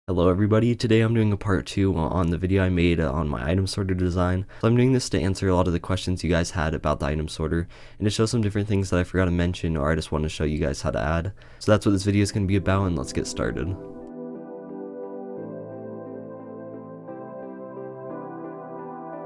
Hello everybody, today I'm doing a part 2 on the video I made on my item sorter design. So I'm doing this to answer a lot of the questions you guys had about the item sorter, and to show some different things that I forgot to mention or I just want to show you guys how to add. So that's what this video is going to be about, and let's get started.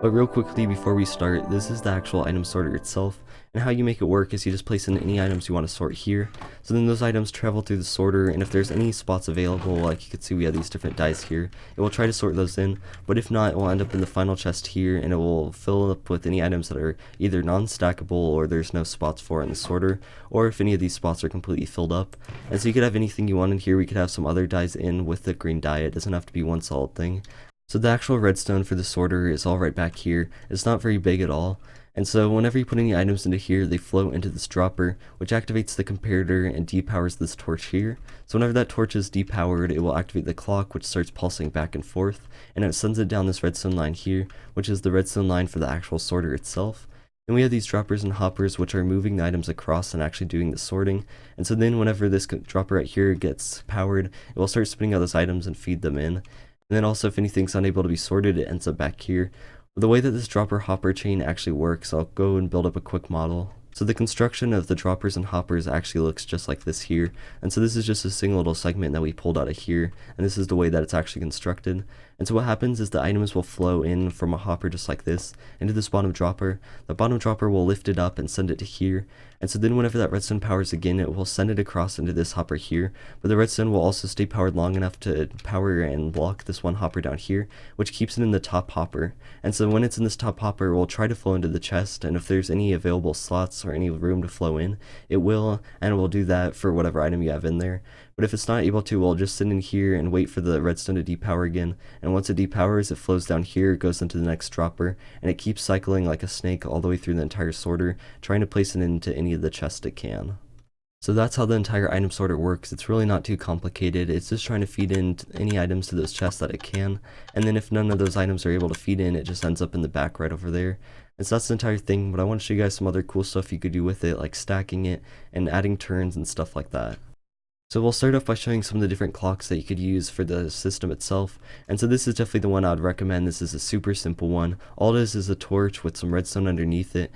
But real quickly before we start, this is the actual item sorter itself, and how you make it work is you just place in any items you want to sort here. So then those items travel through the sorter, and if there's any spots available, like you can see we have these different dice here, it will try to sort those in, but if not, it will end up in the final chest here, and it will fill up with any items that are either non-stackable or there's no spots for in the sorter, or if any of these spots are completely filled up. And so you could have anything you want in here. We could have some other dies in with the green die. It doesn't have to be one solid thing. So the actual redstone for the sorter is all right back here. It's not very big at all. And so whenever you put any items into here, they flow into this dropper, which activates the comparator and depowers this torch here. So whenever that torch is depowered, it will activate the clock, which starts pulsing back and forth, and it sends it down this redstone line here, which is the redstone line for the actual sorter itself. Then we have these droppers and hoppers, which are moving the items across and actually doing the sorting. And so then whenever this dropper right here gets powered, it will start spinning out those items and feed them in. And then also if anything's unable to be sorted, it ends up back here. The way that this dropper hopper chain actually works, I'll go and build up a quick model. So the construction of the droppers and hoppers actually looks just like this here. And so this is just a single little segment that we pulled out of here, and this is the way that it's actually constructed. And so what happens is the items will flow in from a hopper just like this into this bottom dropper. The bottom dropper will lift it up and send it to here. And so then whenever that redstone powers again, it will send it across into this hopper here. But the redstone will also stay powered long enough to power and block this one hopper down here, which keeps it in the top hopper. And so when it's in this top hopper, it will try to flow into the chest, and if there's any available slots or any room to flow in, it will, and it will do that for whatever item you have in there. But if it's not able to, we'll just sit in here and wait for the redstone to depower again, and once it depowers, it flows down here, goes into the next dropper, and it keeps cycling like a snake all the way through the entire sorter, trying to place it into any of the chests it can. So that's how the entire item sorter works. It's really not too complicated. It's just trying to feed in any items to those chests that it can, and then if none of those items are able to feed in, it just ends up in the back right over there. And so that's the entire thing, but I want to show you guys some other cool stuff you could do with it, like stacking it and adding turns and stuff like that. So we'll start off by showing some of the different clocks that you could use for the system itself. And so this is definitely the one I would recommend. This is a super simple one. All it is a torch with some redstone underneath it,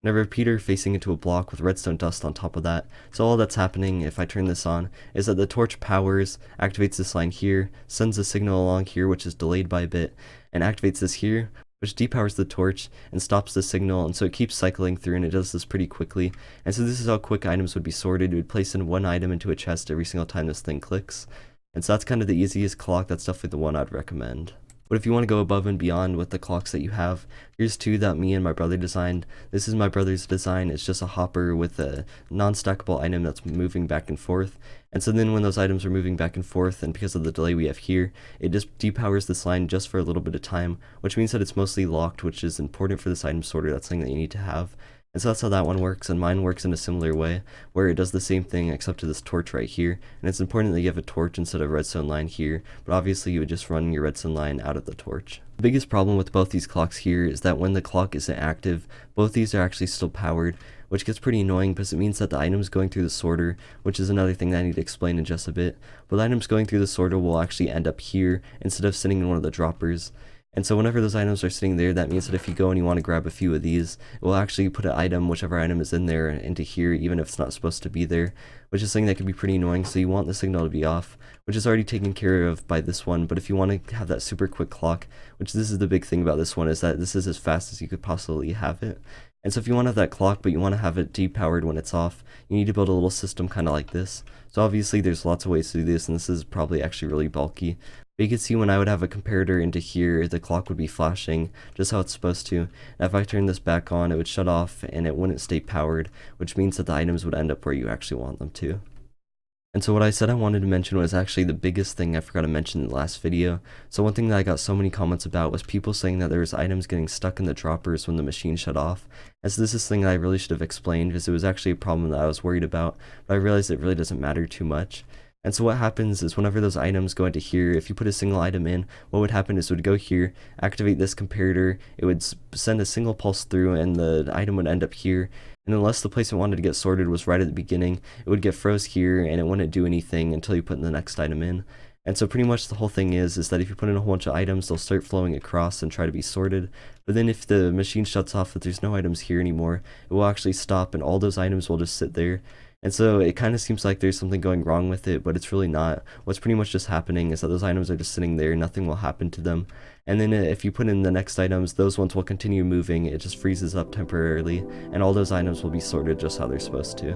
and a repeater facing into a block with redstone dust on top of that. So all that's happening, if I turn this on, is that the torch powers, activates this line here, sends a signal along here which is delayed by a bit, and activates this here, which depowers the torch and stops the signal, and so it keeps cycling through, and it does this pretty quickly. And so this is how quick items would be sorted. It would place in one item into a chest every single time this thing clicks. And so that's kind of the easiest clock. That's definitely the one I'd recommend. But if you want to go above and beyond with the clocks that you have, here's two that me and my brother designed. This is my brother's design. It's just a hopper with a non-stackable item that's moving back and forth. And so then when those items are moving back and forth, and because of the delay we have here, it just depowers this line just for a little bit of time, which means that it's mostly locked, which is important for this item sorter. That's something that you need to have. And so that's how that one works, and mine works in a similar way, where it does the same thing except to this torch right here. And it's important that you have a torch instead of a redstone line here, but obviously you would just run your redstone line out of the torch. The biggest problem with both these clocks here is that when the clock isn't active, both these are actually still powered, which gets pretty annoying because it means that the items going through the sorter, which is another thing that I need to explain in just a bit, but the items going through the sorter will actually end up here instead of sitting in one of the droppers. And so whenever those items are sitting there, that means that if you go and you want to grab a few of these, it will actually put an item, whichever item is in there, into here, even if it's not supposed to be there, which is something that can be pretty annoying. So you want the signal to be off, which is already taken care of by this one. But if you want to have that super quick clock, which this is the big thing about this one, is that this is as fast as you could possibly have it. And so if you want to have that clock, but you want to have it depowered when it's off, you need to build a little system kind of like this. So obviously there's lots of ways to do this, and this is probably actually really bulky. But you can see when I would have a comparator into here, the clock would be flashing just how it's supposed to. And if I turn this back on, it would shut off and it wouldn't stay powered, which means that the items would end up where you actually want them to. And so what I said I wanted to mention was actually the biggest thing I forgot to mention in the last video. So one thing that I got so many comments about was people saying that there was items getting stuck in the droppers when the machine shut off. And so this is something I really should have explained, because it was actually a problem that I was worried about, but I realized it really doesn't matter too much. And so what happens is whenever those items go into here, if you put a single item in, what would happen is it would go here, activate this comparator, it would send a single pulse through, and the item would end up here. And unless the place it wanted to get sorted was right at the beginning, it would get froze here and it wouldn't do anything until you put the next item in. And so pretty much the whole thing is that if you put in a whole bunch of items, they'll start flowing across and try to be sorted. But then if the machine shuts off that there's no items here anymore, it will actually stop and all those items will just sit there. And so it kind of seems like there's something going wrong with it, but it's really not. What's pretty much just happening is that those items are just sitting there, nothing will happen to them. And then if you put in the next items, those ones will continue moving, it just freezes up temporarily, and all those items will be sorted just how they're supposed to.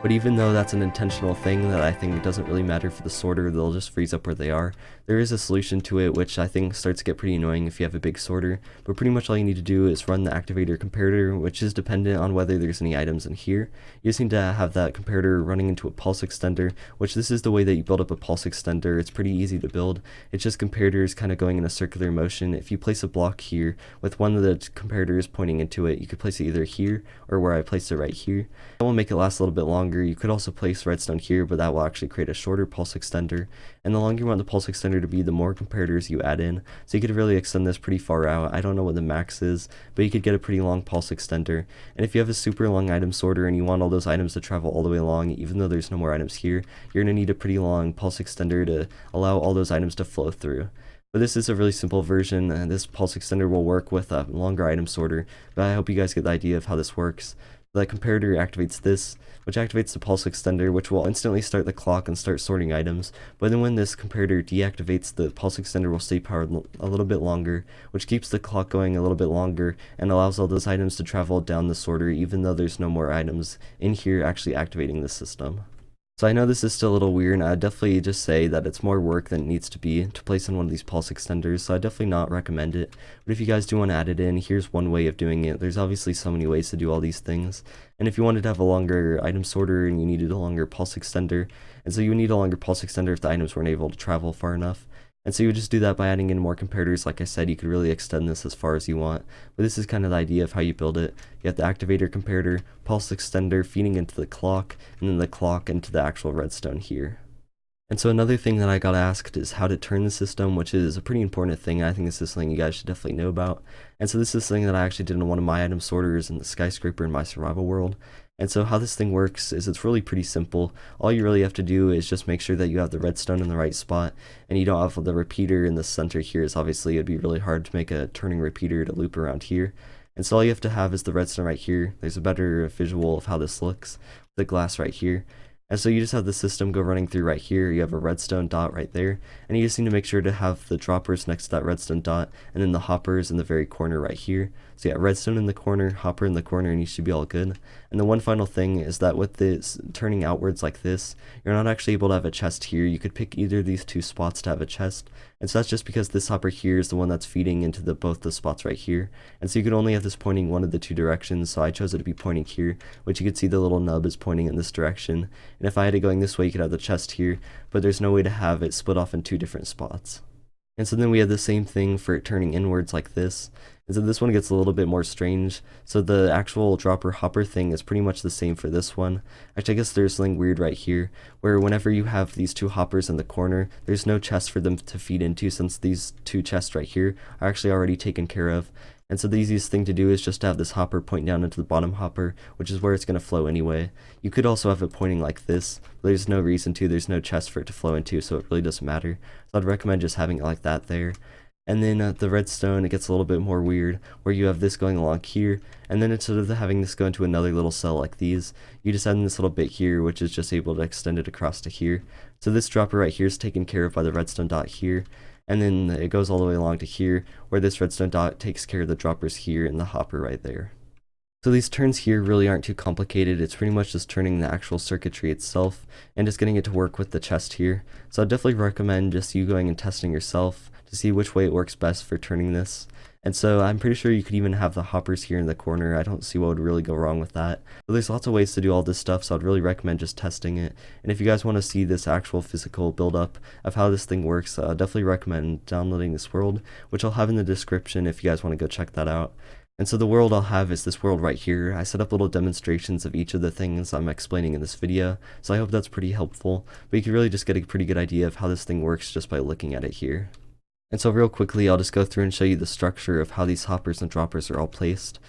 But even though that's an intentional thing that I think it doesn't really matter for the sorter, they'll just freeze up where they are, there is a solution to it which I think starts to get pretty annoying if you have a big sorter, but pretty much all you need to do is run the activator comparator, which is dependent on whether there's any items in here. You just need to have that comparator running into a pulse extender, which this is the way that you build up a pulse extender. It's pretty easy to build. It's just comparators kind of going in a circular motion. If you place a block here with one of the comparators pointing into it, you could place it either here or where I placed it right here. That will make it last a little bit longer. You could also place redstone here, but that will actually create a shorter pulse extender. And the longer you want the pulse extender to be, the more comparators you add in. So you could really extend this pretty far out. I don't know what the max is, but you could get a pretty long pulse extender. And if you have a super long item sorter and you want all those items to travel all the way along, even though there's no more items here, you're going to need a pretty long pulse extender to allow all those items to flow through. But this is a really simple version, and this pulse extender will work with a longer item sorter, but I hope you guys get the idea of how this works. The comparator activates this, which activates the pulse extender, which will instantly start the clock and start sorting items. But then when this comparator deactivates, the pulse extender will stay powered a little bit longer, which keeps the clock going a little bit longer and allows all those items to travel down the sorter even though there's no more items in here actually activating the system. So I know this is still a little weird, and I'd definitely just say that it's more work than it needs to be to place in one of these pulse extenders, so I'd definitely not recommend it. But if you guys do want to add it in, here's one way of doing it. There's obviously so many ways to do all these things, and if you wanted to have a longer item sorter and you needed a longer pulse extender, and so you would need a longer pulse extender if the items weren't able to travel far enough. And so you would just do that by adding in more comparators. Like I said, you could really extend this as far as you want, but this is kind of the idea of how you build it. You have the activator comparator, pulse extender feeding into the clock, and then the clock into the actual redstone here. And so another thing that I got asked is how to turn the system, which is a pretty important thing. I think this is something you guys should definitely know about. And so this is something that I actually did in one of my item sorters in the skyscraper in my survival world. And so how this thing works is it's really pretty simple. All you really have to do is just make sure that you have the redstone in the right spot and you don't have the repeater in the center here, as obviously it'd be really hard to make a turning repeater to loop around here. And so all you have to have is the redstone right here. There's a better visual of how this looks. The glass right here. And so you just have the system go running through right here. You have a redstone dot right there, and you just need to make sure to have the droppers next to that redstone dot, and then the hoppers in the very corner right here. So yeah, redstone in the corner, hopper in the corner, and you should be all good. And the one final thing is that with this turning outwards like this, you're not actually able to have a chest here. You could pick either of these two spots to have a chest, and so that's just because this hopper here is the one that's feeding into both the spots right here. And so you can only have this pointing one of the two directions, so I chose it to be pointing here, which you can see the little nub is pointing in this direction. And if I had it going this way, you could have the chest here, but there's no way to have it split off in two different spots. And so then we have the same thing for it turning inwards like this. And so this one gets a little bit more strange. So the actual dropper hopper thing is pretty much the same for this one. Actually, I guess there's something weird right here, where whenever you have these two hoppers in the corner, there's no chest for them to feed into, since these two chests right here are actually already taken care of. And so the easiest thing to do is just to have this hopper point down into the bottom hopper, which is where it's going to flow anyway. You could also have it pointing like this, but there's no reason to. There's no chest for it to flow into, so it really doesn't matter. So I'd recommend just having it like that there. And then the redstone, it gets a little bit more weird, where you have this going along here, and then instead of having this go into another little cell like these, you just add in this little bit here, which is just able to extend it across to here. So this dropper right here is taken care of by the redstone dot here. And then it goes all the way along to here, where this redstone dot takes care of the droppers here and the hopper right there. So these turns here really aren't too complicated. It's pretty much just turning the actual circuitry itself and just getting it to work with the chest here. So I'd definitely recommend just you going and testing yourself to see which way it works best for turning this. And so I'm pretty sure you could even have the hoppers here in the corner. I don't see what would really go wrong with that. But there's lots of ways to do all this stuff, so I'd really recommend just testing it. And if you guys want to see this actual physical build-up of how this thing works, I'd definitely recommend downloading this world, which I'll have in the description if you guys want to go check that out. And so the world I'll have is this world right here. I set up little demonstrations of each of the things I'm explaining in this video, so I hope that's pretty helpful, but you can really just get a pretty good idea of how this thing works just by looking at it here. And so real quickly, I'll just go through and show you the structure of how these hoppers and droppers are all placed.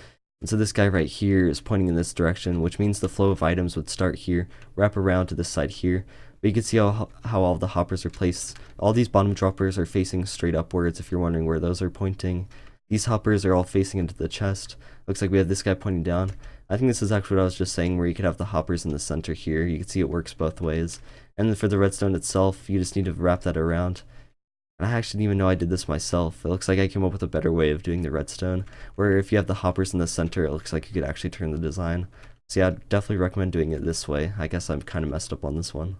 And so this guy right here is pointing in this direction, which means the flow of items would start here, wrap around to this side here. But you can see how all the hoppers are placed. All these bottom droppers are facing straight upwards if you're wondering where those are pointing. These hoppers are all facing into the chest. Looks like we have this guy pointing down. I think this is actually what I was just saying, where you could have the hoppers in the center here. You can see it works both ways. And then for the redstone itself, you just need to wrap that around. And I actually didn't even know I did this myself. It looks like I came up with a better way of doing the redstone, where if you have the hoppers in the center, it looks like you could actually turn the design. So yeah, I'd definitely recommend doing it this way. I guess I'm kind of messed up on this one.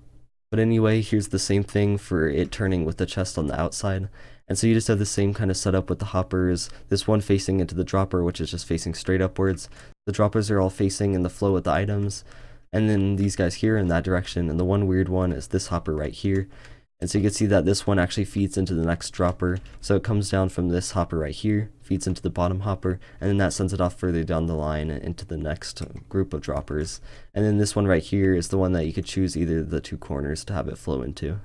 But anyway, here's the same thing for it turning with the chest on the outside. And so you just have the same kind of setup with the hoppers, this one facing into the dropper, which is just facing straight upwards. The droppers are all facing in the flow with the items, and then these guys here in that direction, and the one weird one is this hopper right here. And so you can see that this one actually feeds into the next dropper, so it comes down from this hopper right here, feeds into the bottom hopper, and then that sends it off further down the line into the next group of droppers. And then this one right here is the one that you could choose either of the two corners to have it flow into.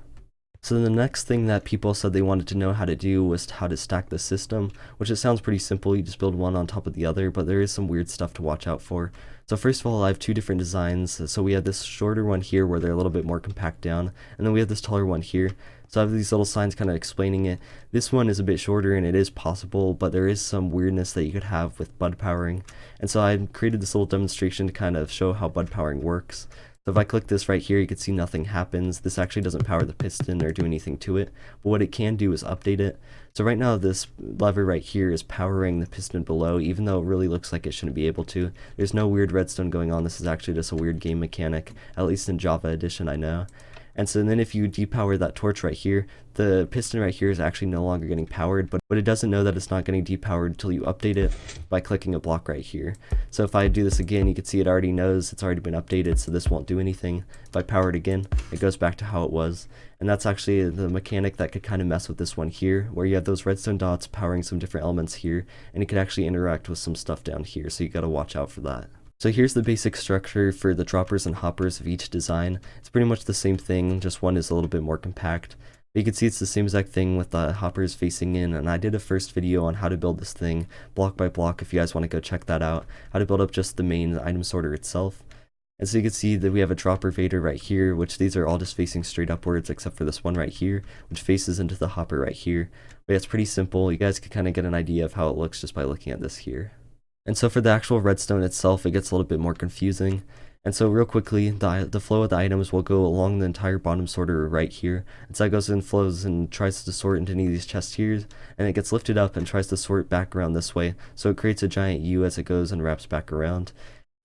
So the next thing that people said they wanted to know how to do was how to stack the system, which it sounds pretty simple. You just build one on top of the other, but there is some weird stuff to watch out for. So first of all, I have two different designs. So we have this shorter one here where they're a little bit more compact down, and then we have this taller one here. So I have these little signs kind of explaining it. This one is a bit shorter and it is possible, but there is some weirdness that you could have with bud powering. And so I created this little demonstration to kind of show how bud powering works. So if I click this right here, you can see nothing happens. This actually doesn't power the piston or do anything to it, but what it can do is update it. So right now this lever right here is powering the piston below, even though it really looks like it shouldn't be able to. There's no weird redstone going on. This is actually just a weird game mechanic, at least in Java Edition I know. And so then if you depower that torch right here, the piston right here is actually no longer getting powered, but it doesn't know that it's not getting depowered until you update it by clicking a block right here. So if I do this again, you can see it already knows it's already been updated, so this won't do anything. If I power it again, it goes back to how it was. And that's actually the mechanic that could kind of mess with this one here, where you have those redstone dots powering some different elements here, and it could actually interact with some stuff down here, so you gotta watch out for that. So here's the basic structure for the droppers and hoppers of each design. It's pretty much the same thing, just one is a little bit more compact. But you can see it's the same exact thing with the hoppers facing in, and I did a first video on how to build this thing block by block if you guys want to go check that out, how to build up just the main item sorter itself. And so you can see that we have a dropper vader right here, which these are all just facing straight upwards except for this one right here, which faces into the hopper right here. But it's pretty simple. You guys can kind of get an idea of how it looks just by looking at this here. And so for the actual redstone itself, it gets a little bit more confusing. And so real quickly, the flow of the items will go along the entire bottom sorter right here. And so it goes and flows and tries to sort into any of these chests here, and it gets lifted up and tries to sort back around this way. So it creates a giant U as it goes and wraps back around.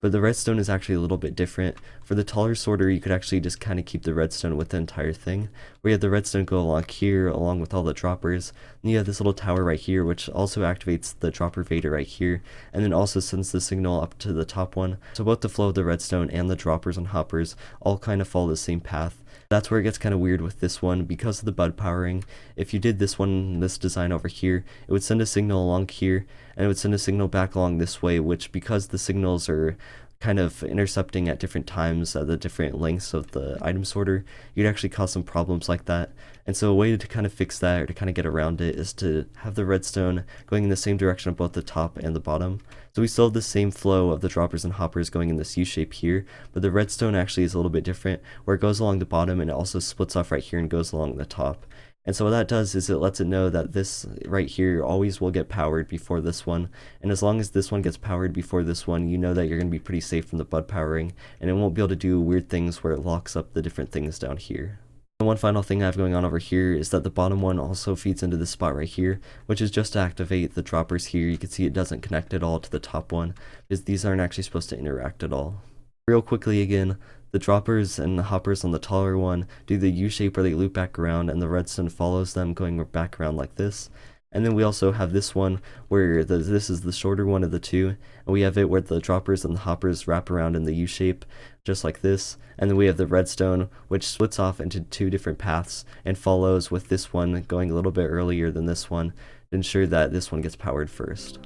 But the redstone is actually a little bit different. For the taller sorter, you could actually just kind of keep the redstone with the entire thing. We have the redstone go along here, along with all the droppers. And you have this little tower right here, which also activates the dropper vader right here, and then also sends the signal up to the top one. So both the flow of the redstone and the droppers and hoppers all kind of follow the same path. That's where it gets kind of weird with this one because of the bud powering. If you did this one, this design over here, it would send a signal along here, and it would send a signal back along this way, which because the signals are kind of intercepting at different times at the different lengths of the item sorter, you'd actually cause some problems like that. And so a way to kind of fix that or to kind of get around it is to have the redstone going in the same direction of both the top and the bottom. So we still have the same flow of the droppers and hoppers going in this U shape here, but the redstone actually is a little bit different, where it goes along the bottom and it also splits off right here and goes along the top. And so what that does is it lets it know that this right here always will get powered before this one, and as long as this one gets powered before this one, you know that you're going to be pretty safe from the bud powering, and it won't be able to do weird things where it locks up the different things down here. And one final thing I have going on over here is that the bottom one also feeds into this spot right here, which is just to activate the droppers here. You can see it doesn't connect at all to the top one, because these aren't actually supposed to interact at all. Real quickly again, the droppers and the hoppers on the taller one do the U shape where they loop back around, and the redstone follows them going back around like this. And then we also have this one where this is the shorter one of the two, and we have it where the droppers and the hoppers wrap around in the U shape just like this. And then we have the redstone, which splits off into two different paths and follows with this one going a little bit earlier than this one to ensure that this one gets powered first.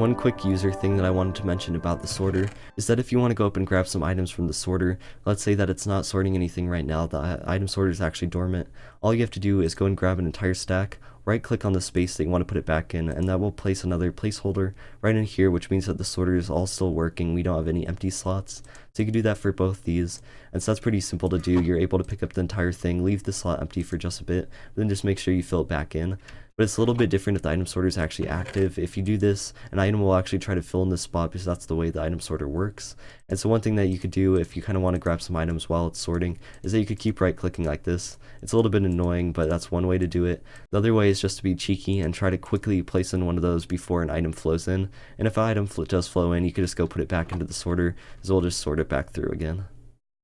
one quick user thing that I wanted to mention about the sorter is that if you want to go up and grab some items from the sorter, let's say that it's not sorting anything right now, the item sorter is actually dormant, all you have to do is go and grab an entire stack, right click on the space that you want to put it back in, and that will place another placeholder right in here, which means that the sorter is all still working, we don't have any empty slots. So you can do that for both these, and so that's pretty simple to do. You're able to pick up the entire thing, leave the slot empty for just a bit, but then just make sure you fill it back in. But it's a little bit different if the item sorter is actually active. If you do this, an item will actually try to fill in this spot because that's the way the item sorter works. And so one thing that you could do if you kind of want to grab some items while it's sorting is that you could keep right clicking like this. It's a little bit annoying, but that's one way to do it. The other way is just to be cheeky and try to quickly place in one of those before an item flows in. And if an item does flow in, you could just go put it back into the sorter, as we'll just sort it back through again.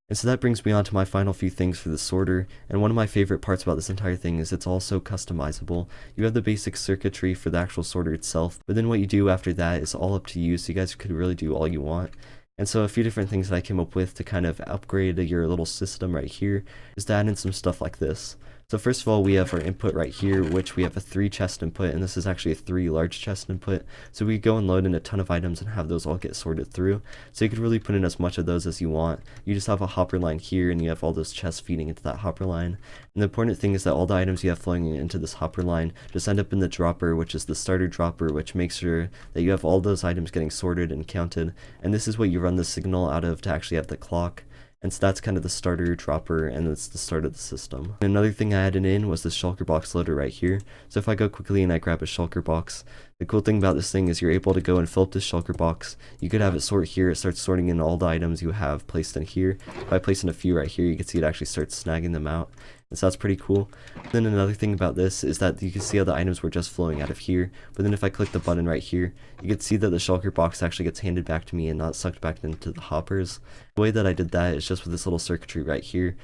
And so that brings me on to my final few things for the sorter, and one of my favorite parts about this entire thing is it's also customizable. You have the basic circuitry for the actual sorter itself, but then what you do after that is all up to you, so you guys could really do all you want. And so a few different things that I came up with to kind of upgrade your little system right here is to add in some stuff like this. So first of all, we have our input right here, which we have a 3 chest input, and this is actually a 3 large chest input. So we go and load in a ton of items and have those all get sorted through. So you could really put in as much of those as you want. You just have a hopper line here, and you have all those chests feeding into that hopper line. And the important thing is that all the items you have flowing into this hopper line just end up in the dropper, which is the starter dropper, which makes sure that you have all those items getting sorted and counted. And this is what you run the signal out of to actually have the clock. And so that's kind of the starter dropper, and it's the start of the system. And another thing I added in was this shulker box loader right here. So if I go quickly and I grab a shulker box, the cool thing about this thing is you're able to go and fill up this shulker box. You could have it sort here, it starts sorting in all the items you have placed in here. If I place in a few right here, you can see it actually starts snagging them out. And so that's pretty cool. Then another thing about this is that you can see how the items were just flowing out of here, but then if I click the button right here, you can see that the shulker box actually gets handed back to me and not sucked back into the hoppers. The way that I did that is just with this little circuitry right here.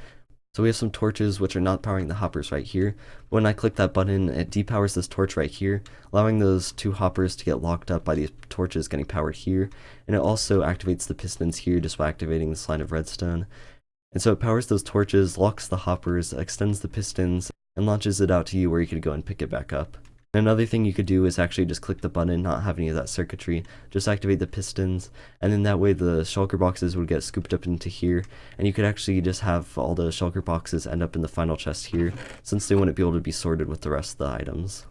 So we have some torches which are not powering the hoppers right here. When I click that button, it depowers this torch right here, allowing those 2 hoppers to get locked up by these torches getting powered here, and it also activates the pistons here just by activating this line of redstone. And so it powers those torches, locks the hoppers, extends the pistons, and launches it out to you where you could go and pick it back up. And another thing you could do is actually just click the button, not have any of that circuitry, just activate the pistons, and then that way the shulker boxes would get scooped up into here, and you could actually just have all the shulker boxes end up in the final chest here, since they wouldn't be able to be sorted with the rest of the items.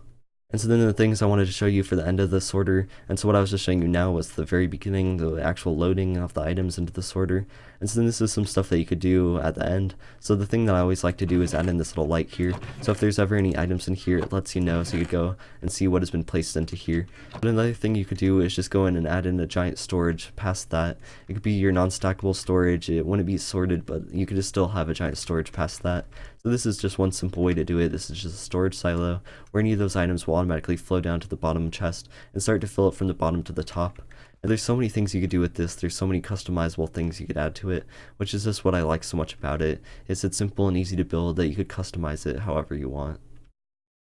And so then the things I wanted to show you for the end of the sorter, and so what I was just showing you now was the very beginning, the actual loading of the items into the sorter. And so then this is some stuff that you could do at the end. So the thing that I always like to do is add in this little light here. So if there's ever any items in here, it lets you know, so you could go and see what has been placed into here. But another thing you could do is just go in and add in a giant storage past that. It could be your non-stackable storage, it wouldn't be sorted, but you could just still have a giant storage past that. So this is just one simple way to do it. This is just a storage silo where any of those items will automatically flow down to the bottom chest and start to fill it from the bottom to the top. And there's so many things you could do with this. There's so many customizable things you could add to it, which is just what I like so much about it. It's simple and easy to build that you could customize it however you want.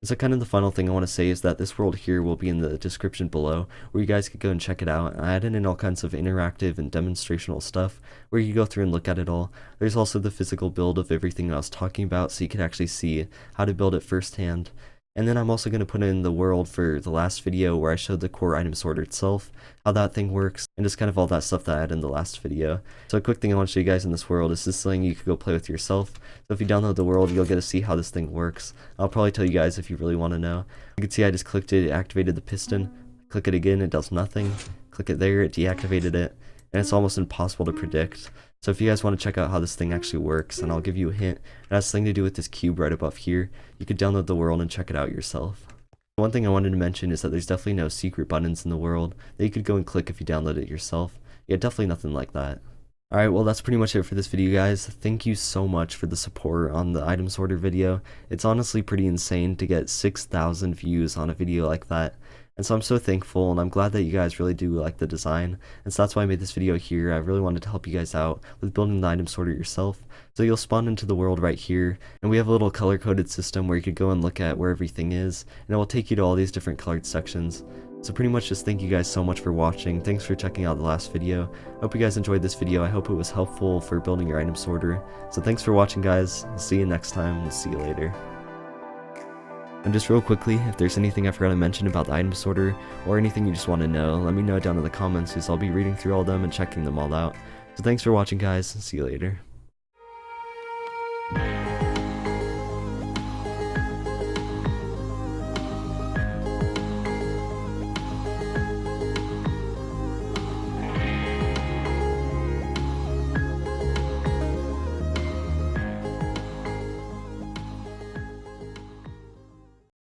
So kind of the final thing I want to say is that this world here will be in the description below, where you guys could go and check it out. I added in all kinds of interactive and demonstrational stuff where you go through and look at it all. There's also the physical build of everything I was talking about, so you can actually see how to build it firsthand. And then I'm also going to put in the world for the last video where I showed the core item sorter itself, how that thing works, and just kind of all that stuff that I had in the last video. So a quick thing I want to show you guys in this world is this thing you could go play with yourself. So if you download the world, you'll get to see how this thing works. I'll probably tell you guys if you really want to know. You can see I just clicked it, it activated the piston. Click it again, it does nothing. Click it there, it deactivated it. And it's almost impossible to predict. So if you guys want to check out how this thing actually works, and I'll give you a hint, it has something to do with this cube right above here. You could download the world and check it out yourself. One thing I wanted to mention is that there's definitely no secret buttons in the world that you could go and click if you download it yourself. Yeah, definitely nothing like that. Alright, well that's pretty much it for this video, guys. Thank you so much for the support on the item sorter video. It's honestly pretty insane to get 6,000 views on a video like that. And so I'm so thankful, and I'm glad that you guys really do like the design, and so that's why I made this video here. I really wanted to help you guys out with building the item sorter yourself. So you'll spawn into the world right here, and we have a little color-coded system where you could go and look at where everything is, and it will take you to all these different colored sections. So pretty much just thank you guys so much for watching. Thanks for checking out the last video. I hope you guys enjoyed this video. I hope it was helpful for building your item sorter. So thanks for watching, guys. I'll see you next time, and see you later. And just real quickly, if there's anything I forgot to mention about the item sorter, or anything you just want to know, let me know down in the comments, because I'll be reading through all of them and checking them all out. So thanks for watching guys, see you later.